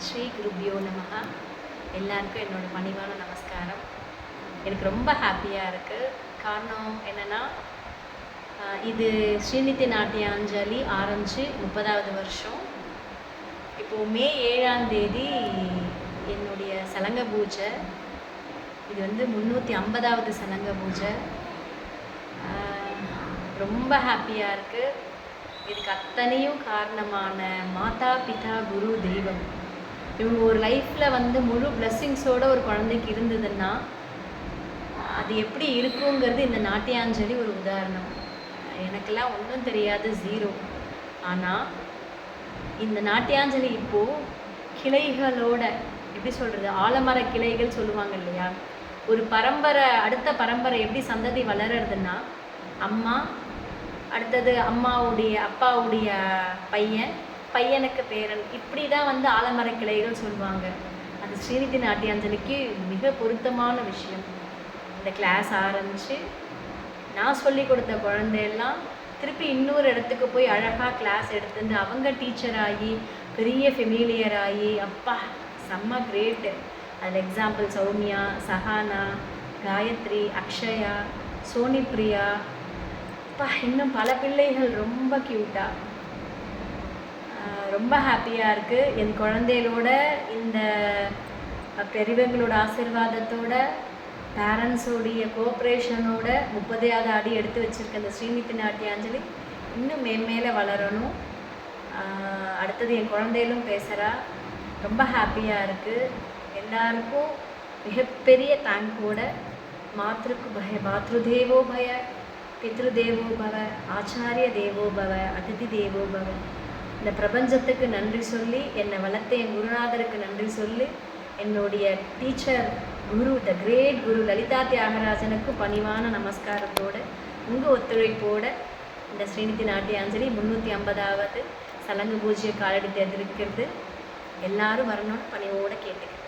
ஸ்ரீ குருபியோ நமஹ. எல்லாருக்கும் என்னோட பணிவான நமஸ்காரம். எனக்கு ரொம்ப ஹாப்பியாக இருக்குது. காரணம் என்னென்னா, இது ஸ்ரீநிதி நாட்டியாஞ்சலி ஆரம்பித்து 30வது வருஷம். இப்போது மே 7ஆம் தேதி என்னுடைய சலங்க பூஜை. இது வந்து 350வது சலங்க பூஜை. ரொம்ப ஹாப்பியாக இருக்குது. இதுக்கு அத்தனையும் காரணமான மாதா பிதா குரு தெய்வம். இவங்க ஒரு லைஃப்பில் வந்து முழு பிளெஸ்ஸிங்ஸோடு ஒரு குழந்தைக்கு இருந்ததுன்னா அது எப்படி இருக்குங்கிறது இந்த நாட்டியாஞ்சலி ஒரு உதாரணம். எனக்கெல்லாம் ஒன்றும் தெரியாது, ஜீரோ. ஆனால் இந்த நாட்டியாஞ்சலி இப்போது கிளைகளோட, எப்படி சொல்கிறது, ஆலமர கிளைகள் சொல்லுவாங்க இல்லையா, ஒரு பரம்பரை அடுத்த பரம்பரை எப்படி சந்ததி வளர்றதுன்னா, அம்மா, அடுத்தது அம்மாவுடைய அப்பாவுடைய பையன், பையனுக்கு பேரன், இப்படி தான் வந்து ஆலமர கிளைகள் சொல்லுவாங்க. அது ஸ்ரீநிதி நாட்டியாஞ்சலிக்கு மிக பொருத்தமான விஷயம். இந்த கிளாஸ் ஆரம்பித்து நான் சொல்லி கொடுத்த குழந்தையெல்லாம் திருப்பி இன்னொரு இடத்துக்கு போய் அழகாக கிளாஸ் எடுத்துருந்து அவங்க டீச்சர் ஆகி பெரிய ஃபெமிலியர் ஆகி, அப்பா செம்ம கிரேட்டு. அதில் எக்ஸாம்பிள் சௌமியா, சஹானா, காயத்ரி, அக்ஷயா, சோனிப்ரியா, அப்பா இன்னும் பல பிள்ளைகள் ரொம்ப க்யூட்டாக. ரொம்ப ஹாப்பியாக இருக்குது. என் குழந்தைகளோட இந்த பெரியவங்களோட ஆசீர்வாதத்தோட, பேரண்ட்ஸோடைய கோஆப்ரேஷனோட 30வது அடி எடுத்து வச்சுருக்க இந்த ஸ்ரீநிதி நாட்டியாஞ்சலி இன்னும் மேலே வளரணும். அடுத்தது என் குழந்தைகளும் பேசுகிறா. ரொம்ப ஹாப்பியாக இருக்குது. எல்லாருக்கும் மிகப்பெரிய தேங்க்கோட, மாத்ருதேவோ பய, பித்ருதேவோ பவ, ஆச்சாரிய தேவோ பவ, அதிதி தேவோ பவ. இந்த பிரபஞ்சத்துக்கு நன்றி சொல்லி, என்னை வளர்த்த என் குருநாதருக்கு நன்றி சொல்லி, என்னுடைய டீச்சர் குரு, த கிரேட் குரு லலிதா தியாகராஜனுக்கு பணிவான நமஸ்காரத்தோடு, உங்கள் ஒத்துழைப்போட இந்த ஸ்ரீநிதி நாட்டியாஞ்சலி 350வது சலங்கு பூஜையை காலடி தேர்ந்தெடுக்கிறது. எல்லாரும் வரணும்னு பணிவோடு கேட்டுக்கிறேன்.